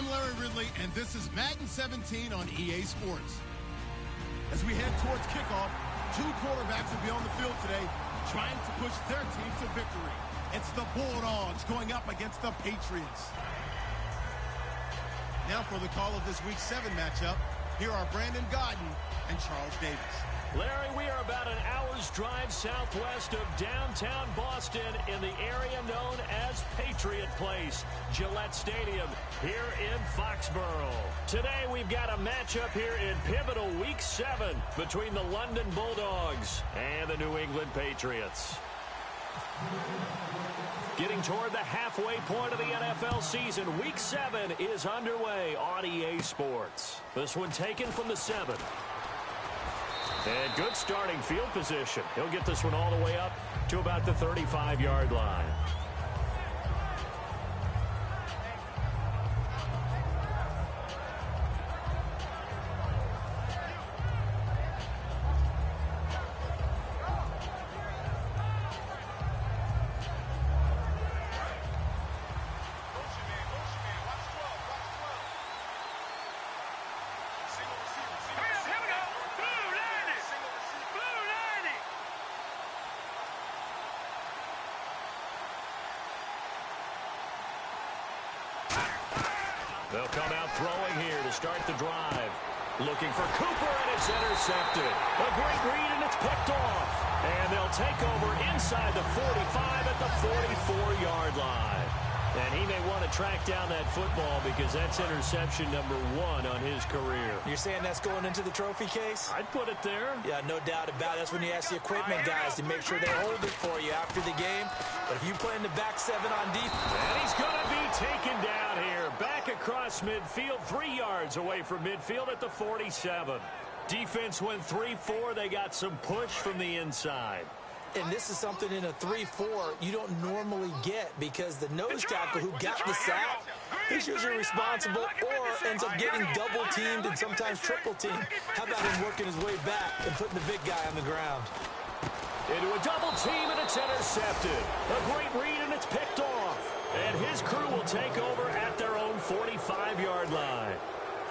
I'm Larry Ridley, and this is Madden 17 on EA Sports. As we head towards kickoff, two quarterbacks will be on the field today trying to push their team to victory. It's the Bulldogs going up against the Patriots. Now for the call of this Week 7 matchup, here are Brandon Godden and Charles Davis. Larry, we are about an hour's drive southwest of downtown Boston in the area known as Patriot Place, Gillette Stadium, here in Foxborough. Today we've got a matchup here in pivotal Week 7 between the London Bulldogs and the New England Patriots. Getting toward the halfway point of the NFL season, Week 7 is underway on EA Sports. This one taken from the 7. And good starting field position. He'll get this one all the way up to about the 35-yard line. They'll come out throwing here to start the drive. Looking for Cooper, and it's intercepted. A great read, and it's picked off. And they'll take over inside the 45 at the 44-yard line. And he may want to track down that football because that's interception number 1 on his career. You're saying that's going into the trophy case? I'd put it there. Yeah, no doubt about it. That's when you ask the equipment guys to make sure they hold it for you after the game. But if you play in the back 7 on defense... And he's going to be taken down here. Back across midfield, 3 yards away from midfield at the 47. Defense went 3-4. They got some push from the inside. And this is something in a 3-4 you don't normally get because the nose tackle who got the sack, he's usually responsible or ends up getting double-teamed and sometimes triple-teamed. How about him working his way back and putting the big guy on the ground? Into a double team, and it's intercepted. A great read, and it's picked off. And his crew will take over at their own 45-yard line.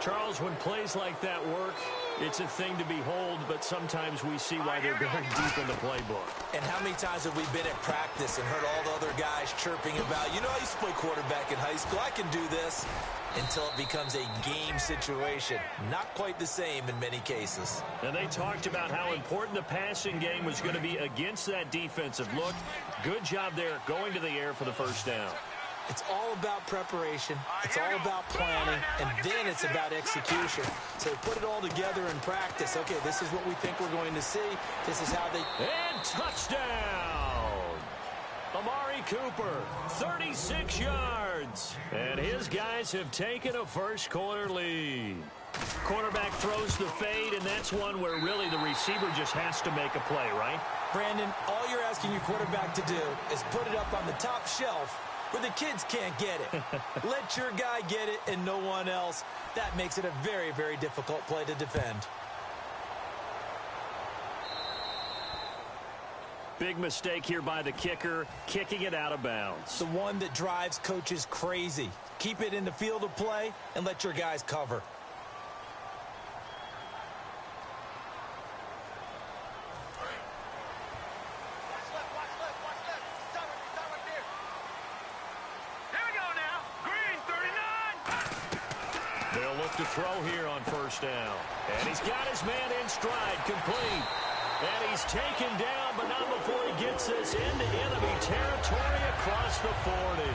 Charles, when plays like that work, it's a thing to behold, but sometimes we see why they're going deep in the playbook. And how many times have we been at practice and heard all the other guys chirping about, you know, I used to play quarterback in high school, I can do this, until it becomes a game situation. Not quite the same in many cases. And they talked about how important the passing game was going to be against that defensive look. Good job there going to the air for the first down. It's all about preparation. It's all about planning. And then it's about execution. So put it all together in practice. Okay, this is what we think we're going to see. This is how they... And touchdown! Amari Cooper, 36 yards. And his guys have taken a first-quarter lead. Quarterback throws the fade, and that's one where really the receiver just has to make a play, right? Brandon, all you're asking your quarterback to do is put it up on the top shelf where the kids can't get it. Let your guy get it and no one else. That makes it a very, very difficult play to defend. Big mistake here by the kicker, kicking it out of bounds. The one that drives coaches crazy. Keep it in the field of play and let your guys cover. To throw here on first down. And he's got his man in stride, complete. And he's taken down, but not before he gets this into enemy territory across the 40.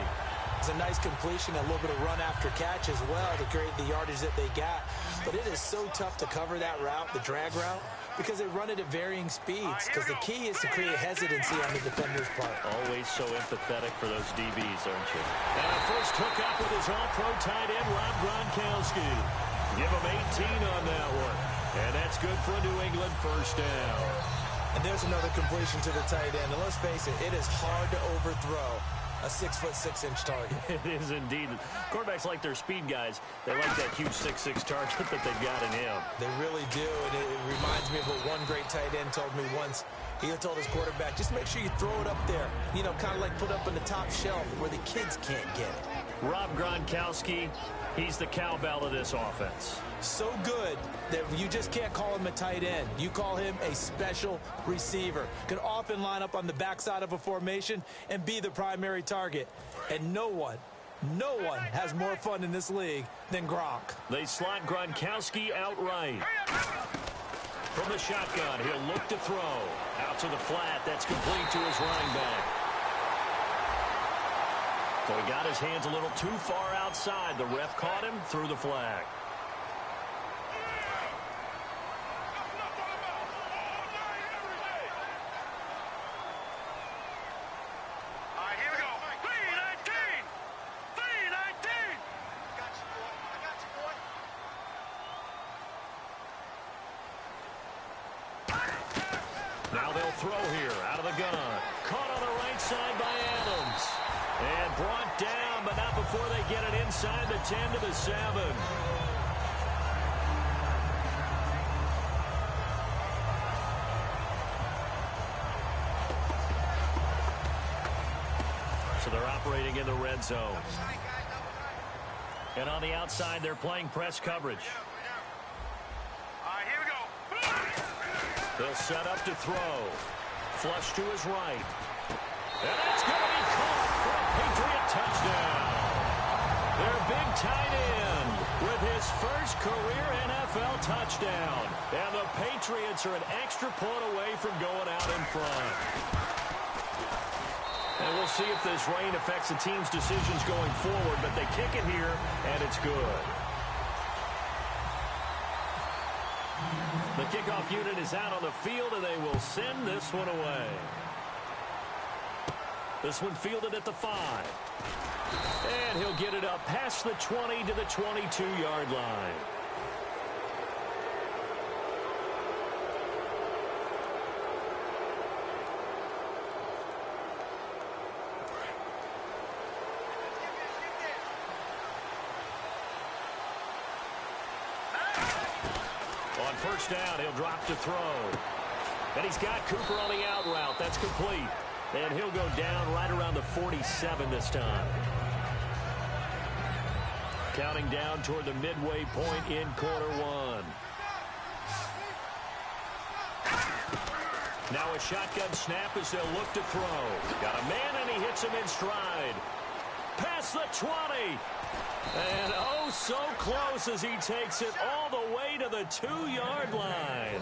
It's a nice completion, a little bit of run after catch as well to create the yardage that they got. But it is so tough to cover that route, the drag route, because they run it at varying speeds. Because the key is to create hesitancy on the defender's part. Always so empathetic for those DBs, aren't you? And a first hookup with his all-pro tight end, Rob Gronkowski. Give him 18 on that one. And that's good for a New England first down. And there's another completion to the tight end. And let's face it, it is hard to overthrow a 6'6" target. It is indeed. Quarterbacks like their speed guys. They like that huge 6'6" target that they've got in him. They really do, and it reminds me of what one great tight end told me once. He told his quarterback, just make sure you throw it up there. You know, kind of like put up on the top shelf where the kids can't get it. Rob Gronkowski, he's the cowbell of this offense. So good that you just can't call him a tight end. You call him a special receiver. Can often line up on the backside of a formation and be the primary target. And no one has more fun in this league than Gronk. They slot Gronkowski outright. From the shotgun, he'll look to throw. Out to the flat, that's complete to his running back. So he got his hands a little too far outside. The ref caught him, threw the flag. Now they'll throw here out of the gun. Caught on the right side by Adams. And brought down, but not before they get it inside the 10 to the 7. So they're operating in the red zone. And on the outside, they're playing press coverage. They'll set up to throw. Flush to his right. And that's going to be caught for a Patriot touchdown. Their big tight end with his first career NFL touchdown. And the Patriots are an extra point away from going out in front. And we'll see if this rain affects the team's decisions going forward, but they kick it here, and it's good. The kickoff unit is out on the field, and they will send this one away. This one fielded at the 5. And he'll get it up past the 20 to the 22-yard line. On first down, he'll drop to throw. And he's got Cooper on the out route. That's complete. And he'll go down right around the 47 this time. Counting down toward the midway point in quarter one. Now a shotgun snap as they'll look to throw. Got a man, and he hits him in stride. Past the 20. And oh, so close as he takes it all the way to the 2-yard line.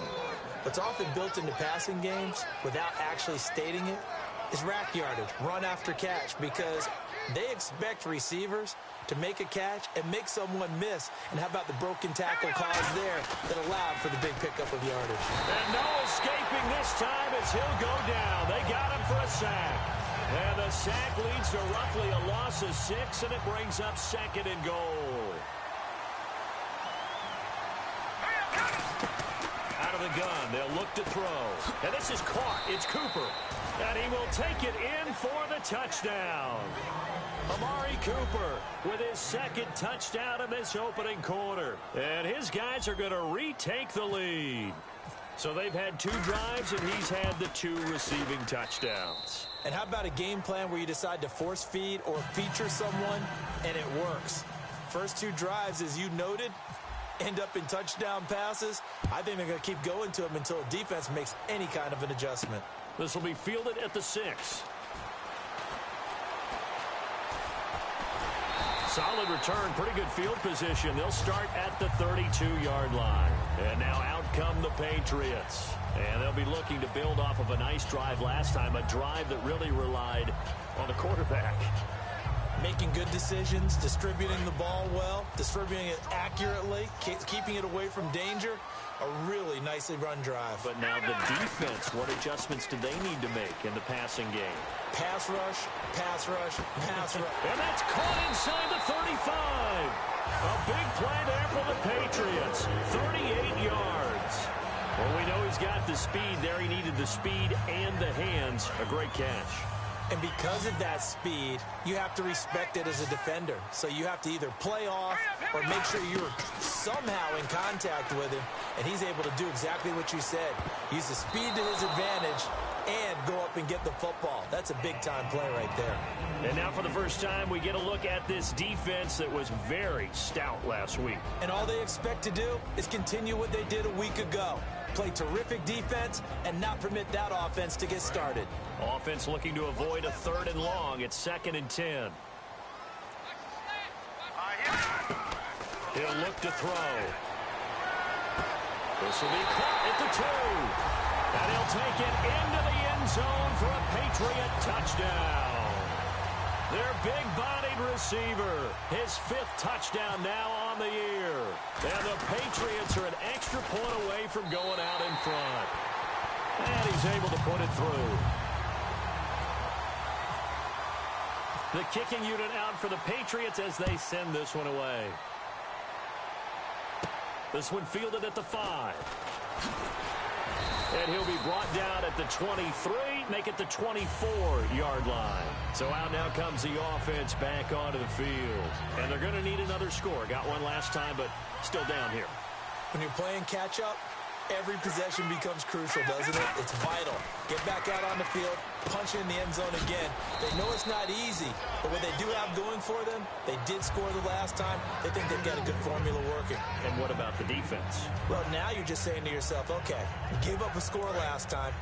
What's often built into passing games without actually stating it is rack yardage, run after catch, because they expect receivers to make a catch and make someone miss. And how about the broken tackle caused there that allowed for the big pickup of yardage? And no escaping this time as he'll go down. They got him for a sack. And the sack leads to roughly a loss of 6, and it brings up 2nd and goal. Out of the gun, they'll look to throw. And this is caught. It's Cooper. And he will take it in for the touchdown. Amari Cooper with his 2nd touchdown in this opening quarter. And his guys are going to retake the lead. So they've had 2 drives, and he's had the 2 receiving touchdowns. And how about a game plan where you decide to force feed or feature someone, and it works? First 2 drives, as you noted, end up in touchdown passes. I think they're going to keep going to them until the defense makes any kind of an adjustment. This will be fielded at the 6. Solid return, pretty good field position. They'll start at the 32-yard line. And now out come the Patriots. And they'll be looking to build off of a nice drive last time, a drive that really relied on the quarterback. Making good decisions, distributing the ball well, distributing it accurately, keeping it away from danger. A really nicely run drive. But now the defense, what adjustments do they need to make in the passing game? Pass rush, pass rush, pass rush. And that's caught inside the 35. A big play there for the Patriots. 38 yards. Well, we know he's got the speed there. He needed the speed and the hands. A great catch. And because of that speed, you have to respect it as a defender. So you have to either play off or make sure you're somehow in contact with him. And he's able to do exactly what you said. Use the speed to his advantage and go up and get the football. That's a big-time play right there. And now for the first time, we get a look at this defense that was very stout last week. And all they expect to do is continue what they did a week ago. Play terrific defense and not permit that offense to get started. Offense looking to avoid a 3rd and long. It's 2nd and 10. He'll look to throw. This will be caught at the 2. And he'll take it into the end zone for a Patriot touchdown. Their big-bodied receiver, his 5th touchdown now on the year. And the Patriots are an extra point away from going out in front. And he's able to put it through. The kicking unit out for the Patriots as they send this one away. This one fielded at the 5. And he'll be brought down at the 23, make it the 24-yard line. So out now comes the offense back onto the field. And they're going to need another score. Got one last time, but still down here. When you're playing catch-up, every possession becomes crucial, doesn't it? It's vital. Get back out on the field, punch it in the end zone again. They know it's not easy, but what they do have going for them, they did score the last time. They think they've got a good formula working. And what about the defense? Well, now you're just saying to yourself, okay, we gave up a score last time.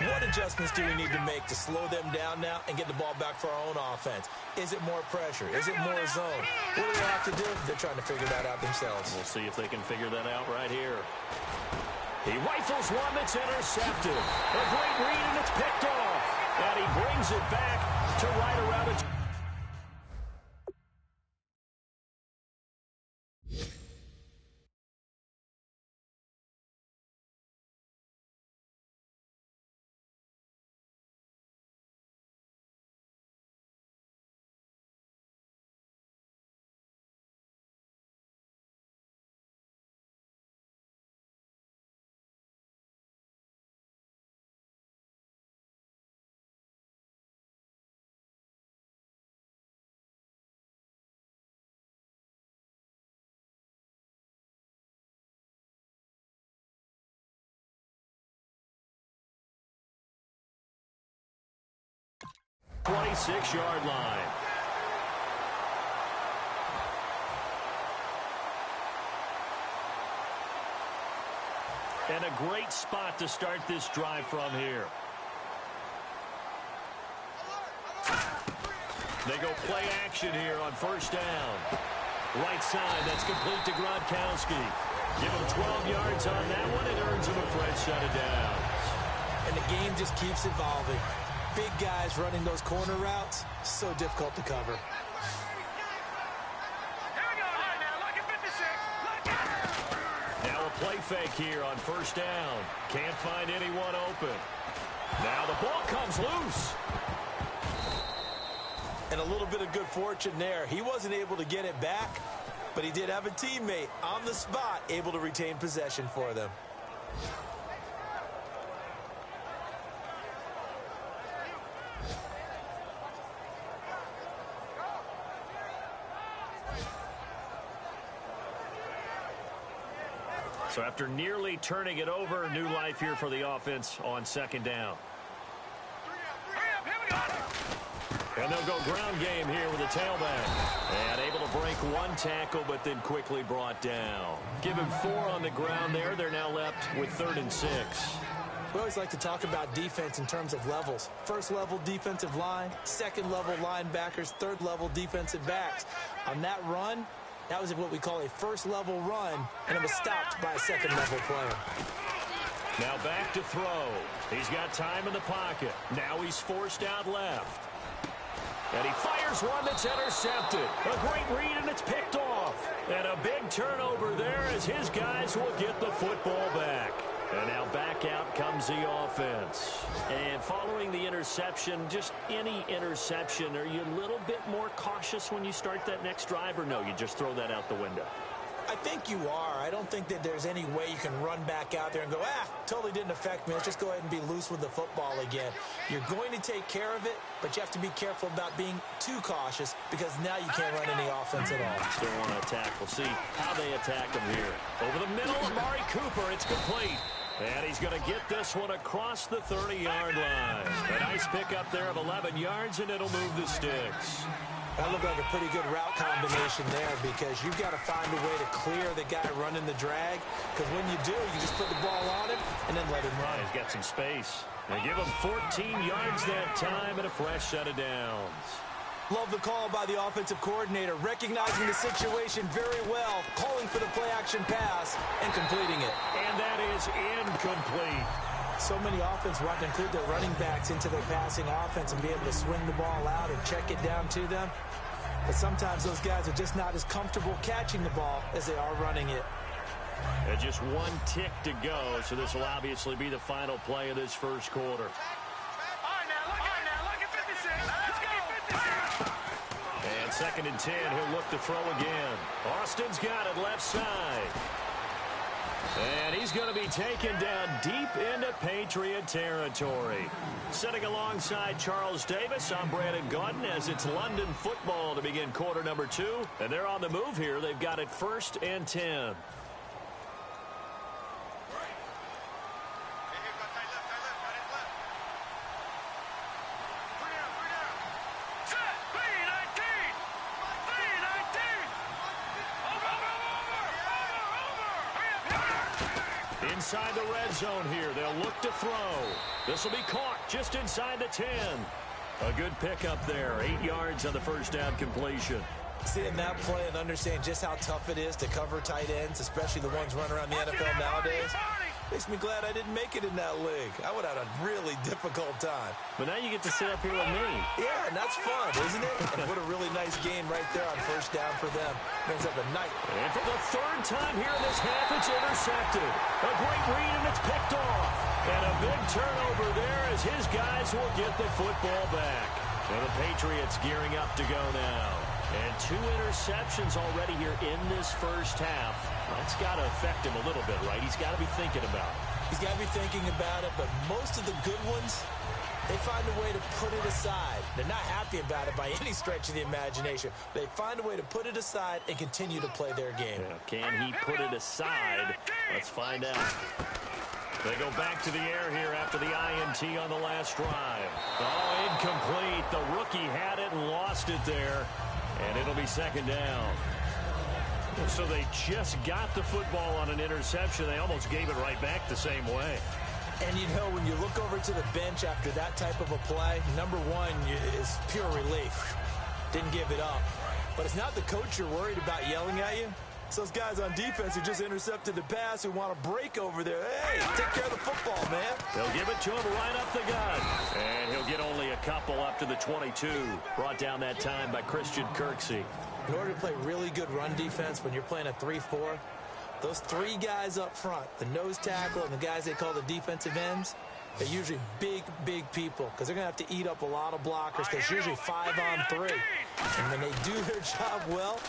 What adjustments do we need to make to slow them down now and get the ball back for our own offense? Is it more pressure? Is it more zone? What do they have to do? They're trying to figure that out themselves. We'll see if they can figure that out right here. He rifles one that's intercepted. A great read, and it's picked off. And he brings it back to right around it. .26-yard line. And a great spot to start this drive from here. They go play action here on 1st down. Right side, that's complete to Gronkowski. Give him 12 yards on that one. It earns him a fresh set of downs. And the game just keeps evolving. Big guys running those corner routes, so difficult to cover. Now a play fake here on 1st down. Can't find anyone open. Now the ball comes loose. And a little bit of good fortune there. He wasn't able to get it back, but he did have a teammate on the spot able to retain possession for them. So after nearly turning it over, new life here for the offense on 2nd down. And they'll go ground game here with a tailback. And able to break one tackle, but then quickly brought down. Give him 4 on the ground there. They're now left with 3rd and 6. We always like to talk about defense in terms of levels. 1st level defensive line, 2nd level linebackers, 3rd level defensive backs. On that run, that was what we call a 1st level run, and it was stopped by a 2nd level player. Now back to throw. He's got time in the pocket. Now he's forced out left. And he fires one that's intercepted. A great read, and it's picked off. And a big turnover there as his guys will get the football back. And now back out comes the offense. And following the interception, just any interception, are you a little bit more cautious when you start that next drive, or no, you just throw that out the window? I think you are. I don't think that there's any way you can run back out there and go, totally didn't affect me. Let's just go ahead and be loose with the football again. You're going to take care of it, but you have to be careful about being too cautious because now you can't run any offense at all. Still want to attack. We'll see how they attack him here. Over the middle, Amari Cooper. It's complete. And he's going to get this one across the 30-yard line. A nice pickup there of 11 yards, and it'll move the sticks. That looked like a pretty good route combination there because you've got to find a way to clear the guy running the drag. Because when you do, you just put the ball on him and then let him run. He's got some space. They give him 14 yards that time and a fresh set of downs. Love the call by the offensive coordinator, recognizing the situation very well, calling for the play-action pass and completing it. And that is incomplete. So many offenses want to include their running backs into their passing offense and be able to swing the ball out or check it down to them. But sometimes those guys are just not as comfortable catching the ball as they are running it. And just one tick to go, so this will obviously be the final play of this first quarter. And 2nd and 10, he'll look to throw again. Austin's got it left side. And he's going to be taken down deep into Patriot territory. Sitting alongside Charles Davis, I'm Brandon Gaudin as it's London football to begin quarter number 2. And they're on the move here. They've got it 1st and 10. Inside the red zone here. They'll look to throw. This will be caught just inside the 10. A good pickup there. 8 yards on the first down completion. Seeing that play and understand just how tough it is to cover tight ends, especially the ones running around the NFL nowadays, makes me glad I didn't make it in that league. I would have had a really difficult time. But now you get to sit up here with me. Yeah, and that's fun, isn't it? And what a really nice game right there on first down for them. Brings up the night. And for the 3rd time here in this half, it's intercepted. A great read, and it's picked off. And a big turnover there as his guys will get the football back. And the Patriots gearing up to go now. And 2 interceptions already here in this first half. That's got to affect him a little bit, right? He's got to be thinking about it. He's got to be thinking about it, but most of the good ones, they find a way to put it aside. They're not happy about it by any stretch of the imagination. They find a way to put it aside and continue to play their game. Yeah, can he put it aside? Let's find out. They go back to the air here after the INT on the last drive. Oh, incomplete. The rookie had it and lost it there. And it'll be 2nd down. So they just got the football on an interception. They almost gave it right back the same way. And, you know, when you look over to the bench after that type of a play, number one is pure relief. Didn't give it up. But it's not the coach you're worried about yelling at you. It's those guys on defense who just intercepted the pass who want to break over there. Hey, take care of the football, man. They'll give it to him right up the gut. And he'll get only a couple up to the 22. Brought down that time by Christian Kirksey. In order to play really good run defense when you're playing a 3-4, those 3 guys up front, the nose tackle and the guys they call the defensive ends, they're usually big, big people because they're going to have to eat up a lot of blockers because it's usually 5-on-3. And when they do their job well,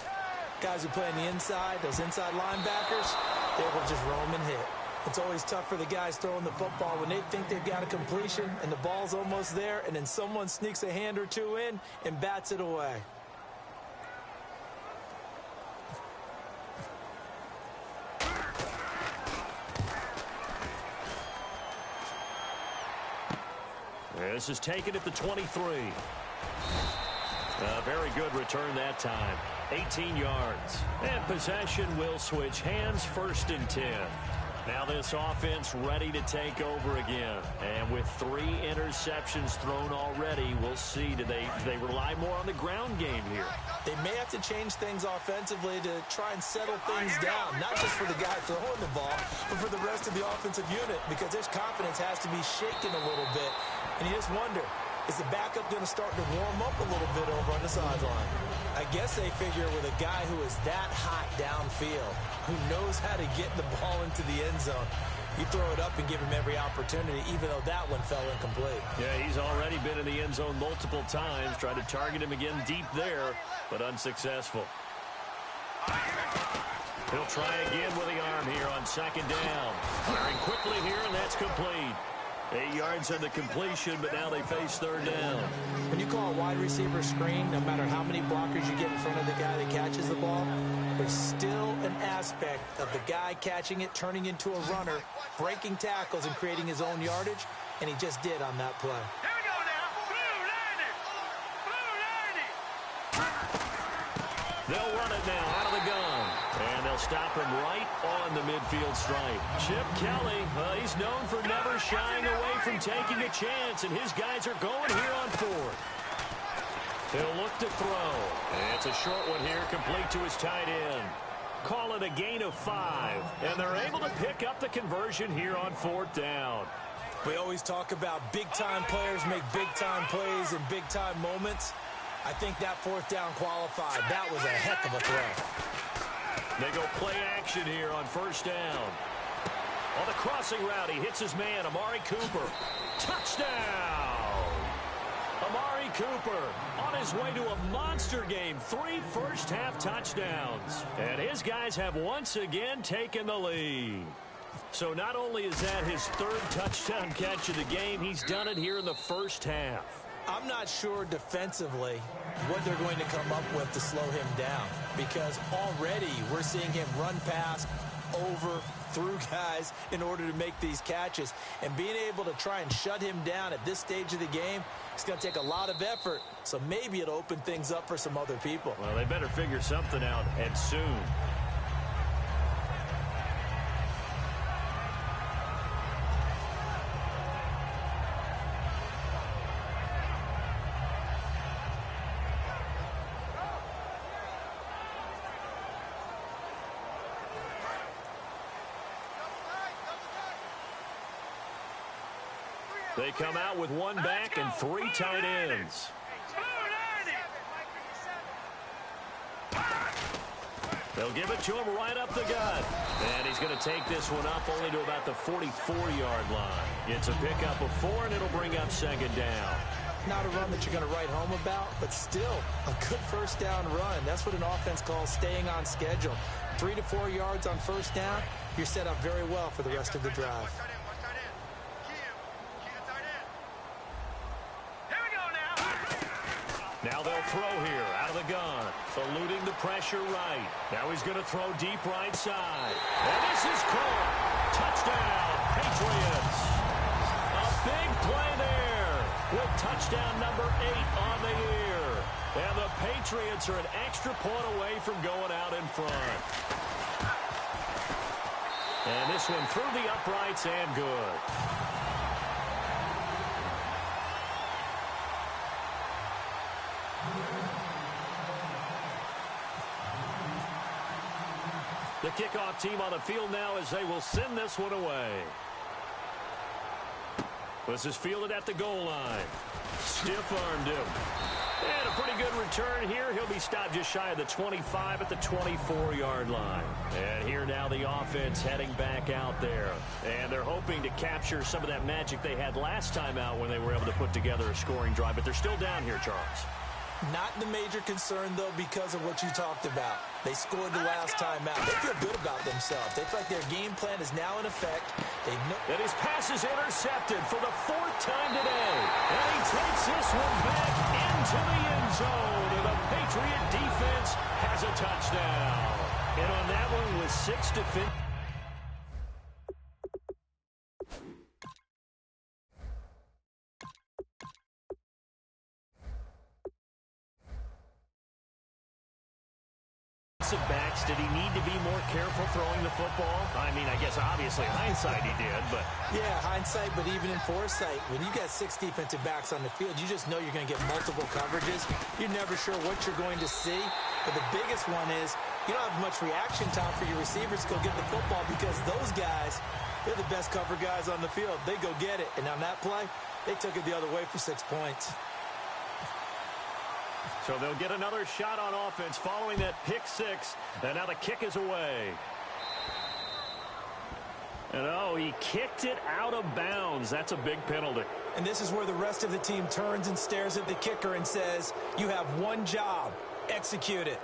guys who play on the inside, those inside linebackers, they will just roam and hit. It's always tough for the guys throwing the football when they think they've got a completion and the ball's almost there, and then someone sneaks a hand or 2 in and bats it away. This is taken at the 23. A very good return that time. 18 yards. And possession will switch hands, 1st and 10. Now this offense ready to take over again. And with 3 interceptions thrown already, we'll see. Do they rely more on the ground game here? They may have to change things offensively to try and settle things down, not just for the guy throwing the ball, but for the rest of the offensive unit, because his confidence has to be shaken a little bit. And you just wonder, is the backup going to start to warm up a little bit over on the sideline? I guess they figure with a guy who is that hot downfield, who knows how to get the ball into the end zone, you throw it up and give him every opportunity, even though that one fell incomplete. Yeah, he's already been in the end zone multiple times, tried to target him again deep there, but unsuccessful. He'll try again with the arm here on 2nd down. Firing quickly here, and that's complete. 8 yards on the completion, but now they face 3rd down. When you call a wide receiver screen, no matter how many blockers you get in front of the guy that catches the ball, there's still an aspect of the guy catching it, turning into a runner, breaking tackles and creating his own yardage, and he just did on that play. Here we go now. They'll run it now out of the gun. And they'll stop him right on the midfield stripe. Chip Kelly, he's known for never shying away from taking a chance, and his guys are going here on fourth. He'll look to throw. It's a short one here, complete to his tight end. Call it a gain of 5, and they're able to pick up the conversion here on fourth down. We always talk about big-time players make big-time plays in big-time moments. I think that fourth down qualified. That was a heck of a throw. They go play action here on first down. On the crossing route, he hits his man, Amari Cooper. Touchdown! Amari Cooper on his way to a monster game. 3 first-half touchdowns. And his guys have once again taken the lead. So not only is that his 3rd touchdown catch of the game, he's done it here in the first half. I'm not sure defensively what they're going to come up with to slow him down, because already we're seeing him run past, over, through guys in order to make these catches. And being able to try and shut him down at this stage of the game, it's going to take a lot of effort. So maybe it'll open things up for some other people. Well, they better figure something out, and soon. They come out with 1 back and 3 tight ends. They'll give it to him right up the gut. And he's going to take this one up only to about the 44-yard line. It's a pickup of 4, and it'll bring up 2nd down. Not a run that you're going to write home about, but still a good first down run. That's what an offense calls staying on schedule. 3 to 4 yards on first down, you're set up very well for the rest of the drive. Now they'll throw here out of the gun, eluding the pressure right. Now he's going to throw deep right side. And this is caught. Touchdown, Patriots. A big play there with touchdown number 8 on the year. And the Patriots are an extra point away from going out in front. And this one through the uprights and good. The kickoff team on the field now as they will send this one away. This is fielded at the goal line. Stiff-armed him. And a pretty good return here. He'll be stopped just shy of the 25 at the 24-yard line. And here now the offense heading back out there. And they're hoping to capture some of that magic they had last time out when they were able to put together a scoring drive. But they're still down here, Charles. Not the major concern, though, because of what you talked about. They scored the last time out. They feel good about themselves. They feel like their game plan is now in effect. And his pass is intercepted for the 4th time today. And he takes this one back into the end zone. And the Patriot defense has a touchdown. And on that one with 6 defenders. Backs, did he need to be more careful throwing the football? I mean, I guess obviously hindsight he did, but... Yeah, hindsight, but even in foresight, when you got 6 defensive backs on the field, you just know you're going to get multiple coverages. You're never sure what you're going to see. But the biggest one is you don't have much reaction time for your receivers to go get the football because those guys, they're the best cover guys on the field. They go get it. And on that play, they took it the other way for 6 points. So they'll get another shot on offense following that pick 6. And now the kick is away. And oh, he kicked it out of bounds. That's a big penalty. And this is where the rest of the team turns and stares at the kicker and says, you have one job, execute it.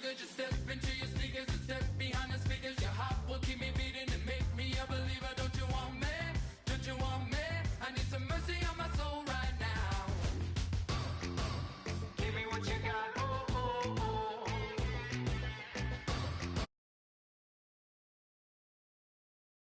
good, just step into